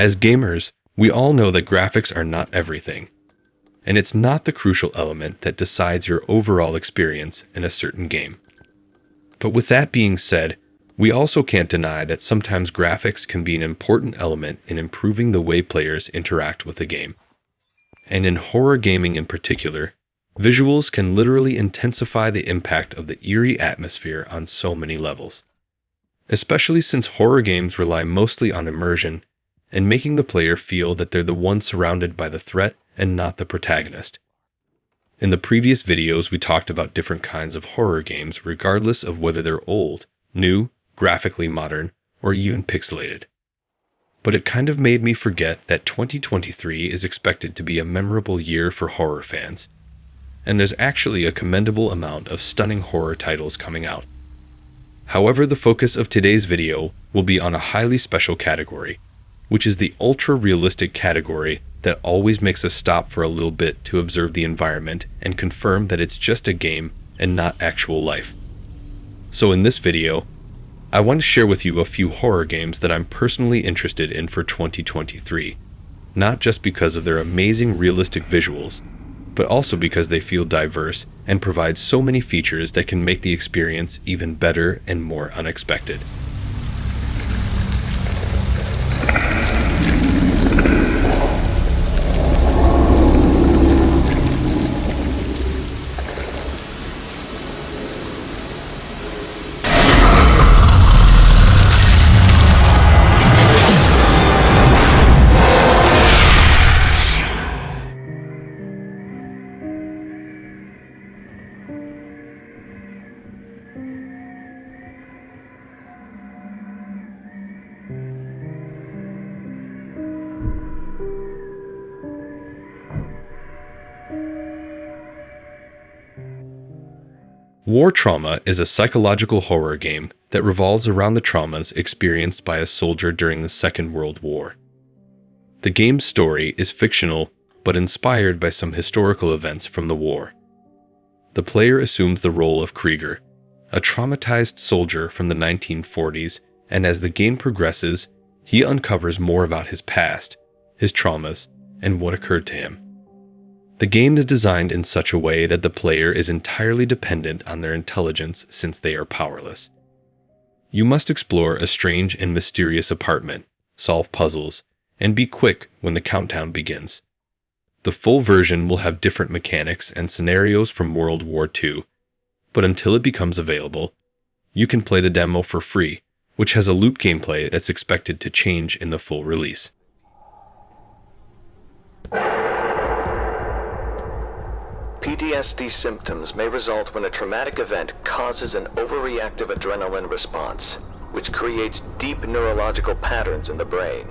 As gamers, we all know that graphics are not everything, and it's not the crucial element that decides your overall experience in a certain game. But with that being said, we also can't deny that sometimes graphics can be an important element in improving the way players interact with the game. And in horror gaming in particular, visuals can literally intensify the impact of the eerie atmosphere on so many levels. Especially since horror games rely mostly on immersion and making the player feel that they're the one surrounded by the threat and not the protagonist. In the previous videos, we talked about different kinds of horror games regardless of whether they're old, new, graphically modern, or even pixelated. But it kind of made me forget that 2023 is expected to be a memorable year for horror fans, and there's actually a commendable amount of stunning horror titles coming out. However, the focus of today's video will be on a highly special category, which is the ultra-realistic category that always makes us stop for a little bit to observe the environment and confirm that it's just a game and not actual life. So in this video, I want to share with you a few horror games that I'm personally interested in for 2023, not just because of their amazing realistic visuals, but also because they feel diverse and provide so many features that can make the experience even better and more unexpected. War Trauma is a psychological horror game that revolves around the traumas experienced by a soldier during the Second World War. The game's story is fictional but inspired by some historical events from the war. The player assumes the role of Krieger, a traumatized soldier from the 1940s, and as the game progresses, he uncovers more about his past, his traumas, and what occurred to him. The game is designed in such a way that the player is entirely dependent on their intelligence since they are powerless. You must explore a strange and mysterious apartment, solve puzzles, and be quick when the countdown begins. The full version will have different mechanics and scenarios from World War II, but until it becomes available, you can play the demo for free, which has a loot gameplay that's expected to change in the full release. PTSD symptoms may result when a traumatic event causes an overreactive adrenaline response, which creates deep neurological patterns in the brain.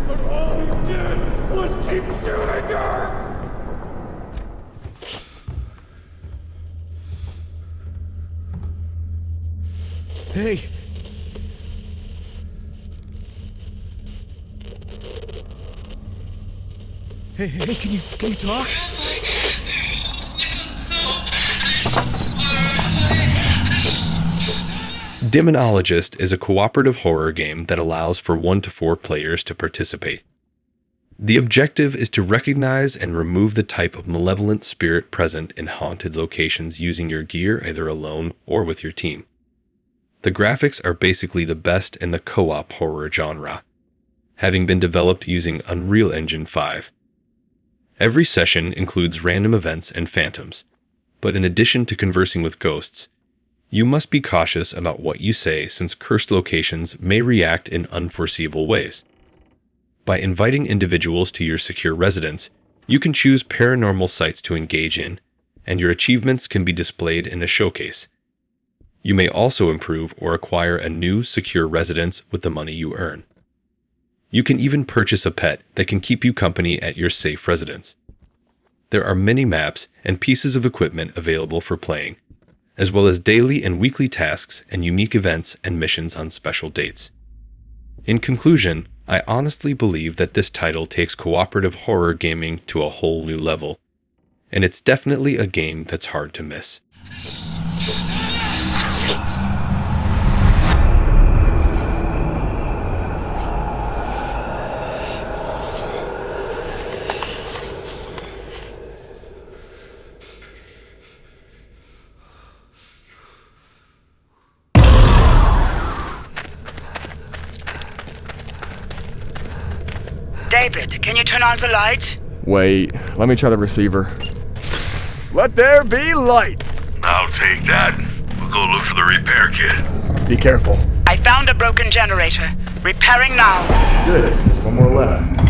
But all he did was keep shooting her! Hey! Hey, can you talk? DEMONOLOGIST is a cooperative horror game that allows for 1 to 4 players to participate. The objective is to recognize and remove the type of malevolent spirit present in haunted locations using your gear either alone or with your team. The graphics are basically the best in the co-op horror genre, having been developed using Unreal Engine 5. Every session includes random events and phantoms, but in addition to conversing with ghosts, you must be cautious about what you say since cursed locations may react in unforeseeable ways. By inviting individuals to your secure residence, you can choose paranormal sites to engage in, and your achievements can be displayed in a showcase. You may also improve or acquire a new secure residence with the money you earn. You can even purchase a pet that can keep you company at your safe residence. there are many maps and pieces of equipment available for playing, as well as daily and weekly tasks and unique events and missions on special dates. In conclusion, I honestly believe that this title takes cooperative horror gaming to a whole new level, and it's definitely a game that's hard to miss. David, can you turn on the light? Wait, let me try the receiver. Let there be light! I'll take that. We'll go look for the repair kit. Be careful. I found a broken generator. Repairing now. Good, there's one more left.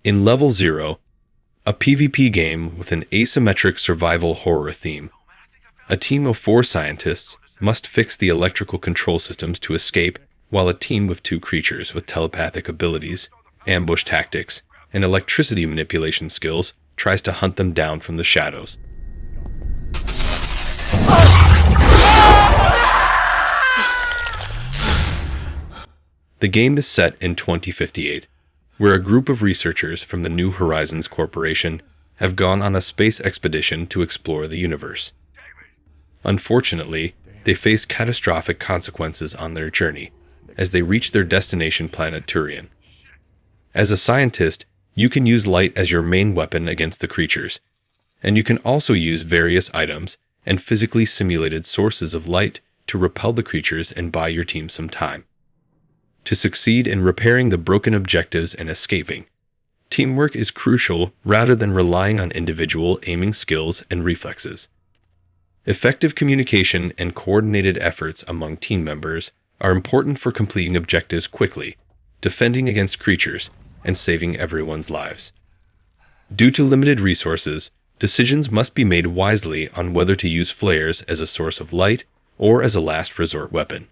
In Level 0, a PvP game with an asymmetric survival horror theme, a team of 4 scientists must fix the electrical control systems to escape, while a team of 2 creatures with telepathic abilities, ambush tactics, and electricity manipulation skills tries to hunt them down from the shadows. The game is set in 2058, where a group of researchers from the New Horizons Corporation have gone on a space expedition to explore the universe. Unfortunately, they face catastrophic consequences on their journey as they reach their destination planet Turian. As a scientist, you can use light as your main weapon against the creatures, and you can also use various items and physically simulated sources of light to repel the creatures and buy your team some time. To succeed in repairing the broken objectives and escaping, teamwork is crucial rather than relying on individual aiming skills and reflexes. Effective communication and coordinated efforts among team members are important for completing objectives quickly, defending against creatures, and saving everyone's lives. Due to limited resources, decisions must be made wisely on whether to use flares as a source of light or as a last resort weapon.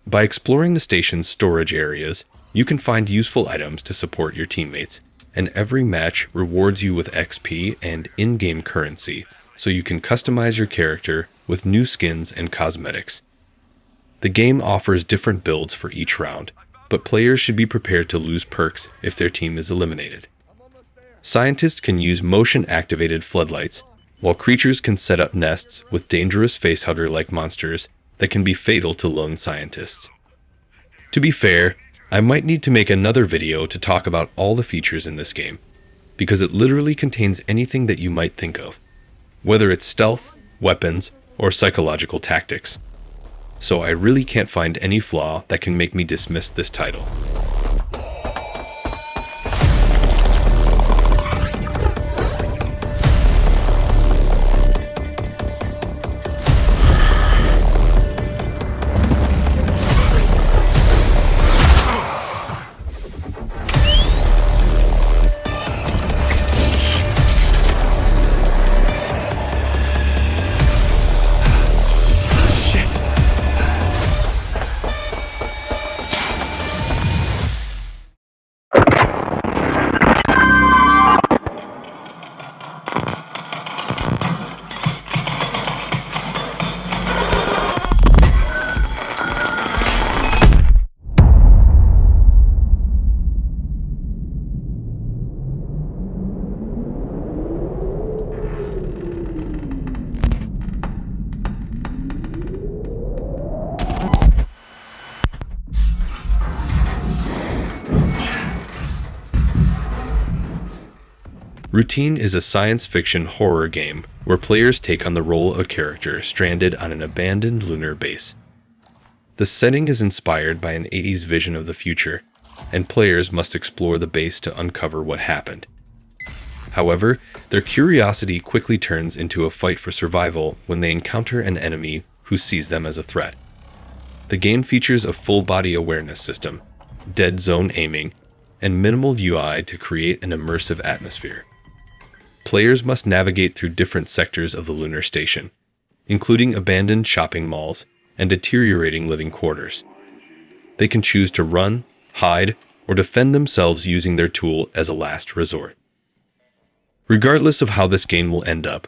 By exploring the station's storage areas, you can find useful items to support your teammates, and every match rewards you with XP and in-game currency, so you can customize your character with new skins and cosmetics. The game offers different builds for each round, but players should be prepared to lose perks if their team is eliminated. Scientists can use motion-activated floodlights, while creatures can set up nests with dangerous facehugger-like monsters that can be fatal to lone scientists. To be fair, I might need to make another video to talk about all the features in this game, because it literally contains anything that you might think of, whether it's stealth, weapons, or psychological tactics. So I really can't find any flaw that can make me dismiss this title. Routine is a science fiction horror game where players take on the role of a character stranded on an abandoned lunar base. The setting is inspired by an 80s vision of the future, and players must explore the base to uncover what happened. However, their curiosity quickly turns into a fight for survival when they encounter an enemy who sees them as a threat. The game features a full-body awareness system, dead zone aiming, and minimal UI to create an immersive atmosphere. Players must navigate through different sectors of the lunar station, including abandoned shopping malls and deteriorating living quarters. They can choose to run, hide, or defend themselves using their tool as a last resort. Regardless of how this game will end up,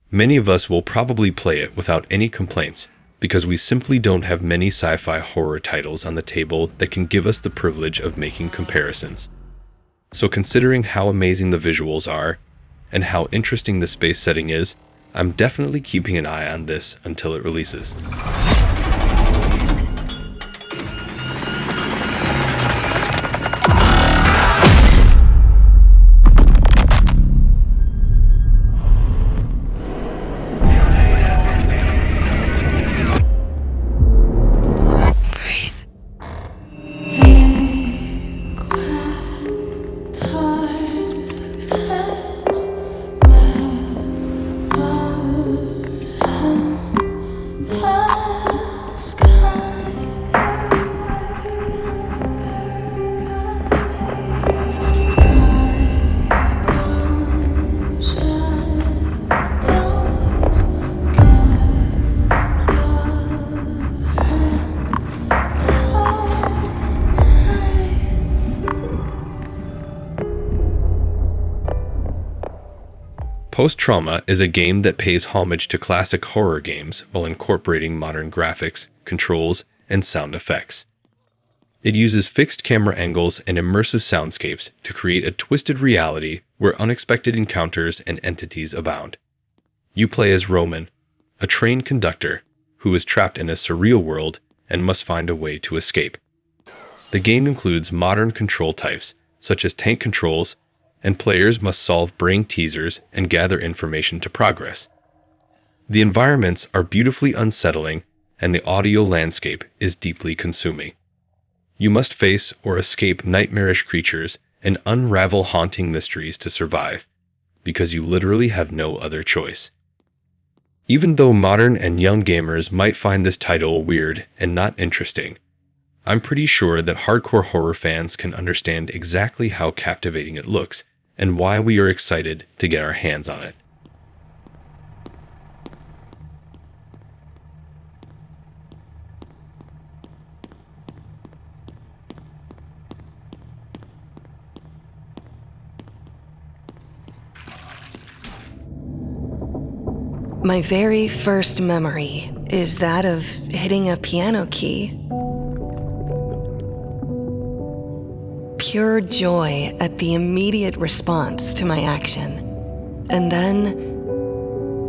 many of us will probably play it without any complaints because we simply don't have many sci-fi horror titles on the table that can give us the privilege of making comparisons. So considering how amazing the visuals are and how interesting the space setting is, I'm definitely keeping an eye on this until it releases. Post-Trauma is a game that pays homage to classic horror games while incorporating modern graphics, controls, and sound effects. It uses fixed camera angles and immersive soundscapes to create a twisted reality where unexpected encounters and entities abound. You play as Roman, a train conductor who is trapped in a surreal world and must find a way to escape. The game includes modern control types, such as tank controls, and players must solve brain teasers and gather information to progress. The environments are beautifully unsettling, and the audio landscape is deeply consuming. You must face or escape nightmarish creatures and unravel haunting mysteries to survive, because you literally have no other choice. Even though modern and young gamers might find this title weird and not interesting, I'm pretty sure that hardcore horror fans can understand exactly how captivating it looks and why we are excited to get our hands on it. My very first memory is that of hitting a piano key. Pure joy at the immediate response to my action. And then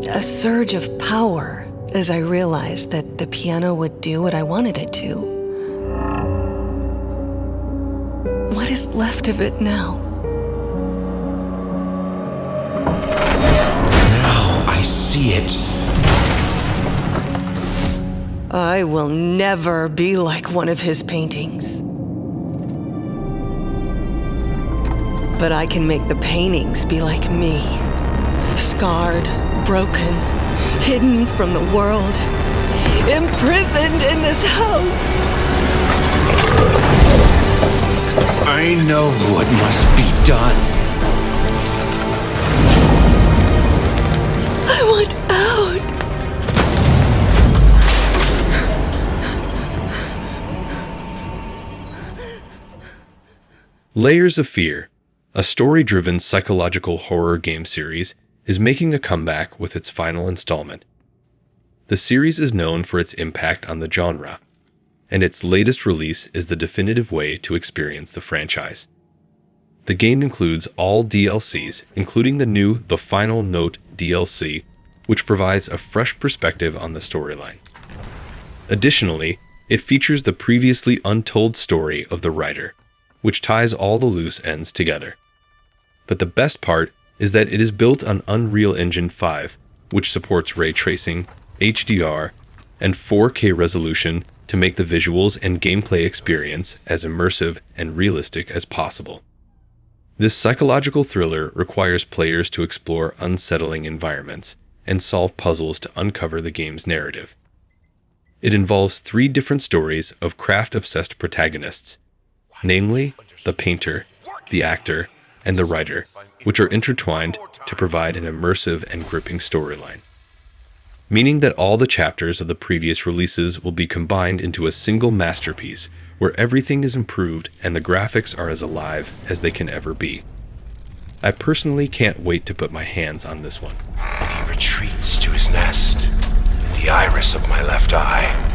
a surge of power as I realized that the piano would do what I wanted it to. What is left of it now? Now I see it. I will never be like one of his paintings. But I can make the paintings be like me. Scarred, broken, hidden from the world, imprisoned in this house. I know what must be done. I want out. Layers of Fear, a story-driven psychological horror game series, is making a comeback with its final installment. The series is known for its impact on the genre, and its latest release is the definitive way to experience the franchise. The game includes all DLCs, including the new The Final Note DLC, which provides a fresh perspective on the storyline. Additionally, it features the previously untold story of the writer, which ties all the loose ends together. But the best part is that it is built on Unreal Engine 5, which supports ray tracing, HDR, and 4K resolution to make the visuals and gameplay experience as immersive and realistic as possible. This psychological thriller requires players to explore unsettling environments and solve puzzles to uncover the game's narrative. It involves 3 different stories of craft-obsessed protagonists, namely the painter, the actor, and the writer, which are intertwined to provide an immersive and gripping storyline. Meaning that all the chapters of the previous releases will be combined into a single masterpiece, where everything is improved and the graphics are as alive as they can ever be. I personally can't wait to put my hands on this one. He retreats to his nest, the iris of my left eye.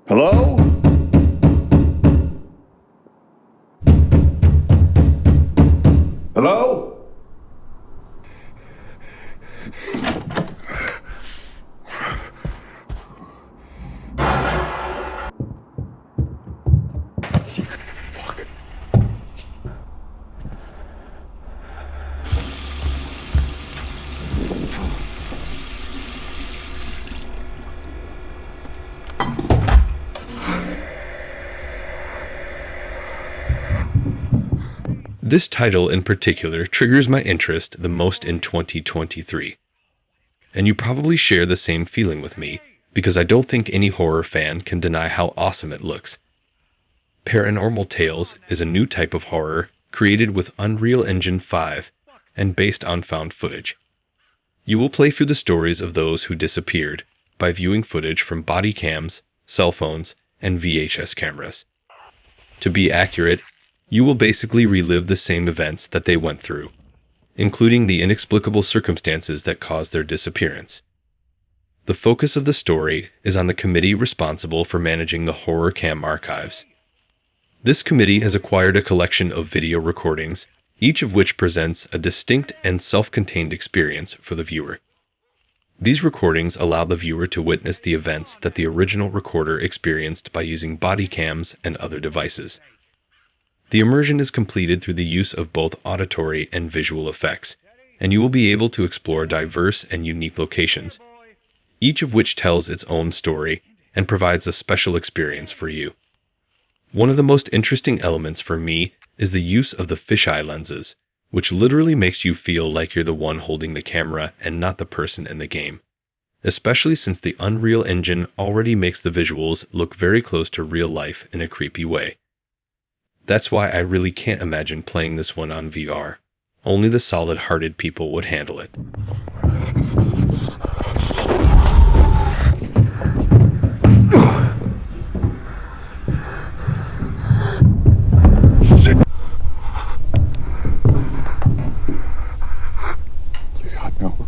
Hello? Hello? Fuck. This title in particular triggers my interest the most in 2023. And you probably share the same feeling with me, because I don't think any horror fan can deny how awesome it looks. Paranormal Tales is a new type of horror created with Unreal Engine 5 and based on found footage. You will play through the stories of those who disappeared by viewing footage from body cams, cell phones, and VHS cameras. To be accurate, you will basically relive the same events that they went through, including the inexplicable circumstances that caused their disappearance. The focus of the story is on the committee responsible for managing the horror cam archives. This committee has acquired a collection of video recordings, each of which presents a distinct and self-contained experience for the viewer. These recordings allow the viewer to witness the events that the original recorder experienced by using body cams and other devices. The immersion is completed through the use of both auditory and visual effects, and you will be able to explore diverse and unique locations, each of which tells its own story and provides a special experience for you. One of the most interesting elements for me is the use of the fisheye lenses, which literally makes you feel like you're the one holding the camera and not the person in the game, especially since the Unreal Engine already makes the visuals look very close to real life in a creepy way. That's why I really can't imagine playing this one on VR. Only the solid-hearted people would handle it. Please, God, no.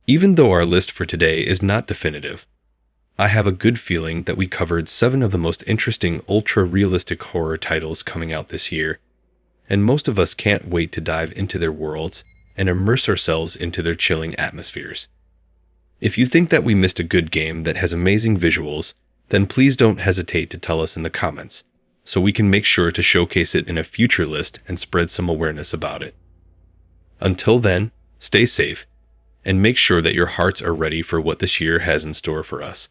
Even though our list for today is not definitive, I have a good feeling that we covered 7 of the most interesting ultra-realistic horror titles coming out this year, and most of us can't wait to dive into their worlds and immerse ourselves into their chilling atmospheres. If you think that we missed a good game that has amazing visuals, then please don't hesitate to tell us in the comments, so we can make sure to showcase it in a future list and spread some awareness about it. Until then, stay safe, and make sure that your hearts are ready for what this year has in store for us.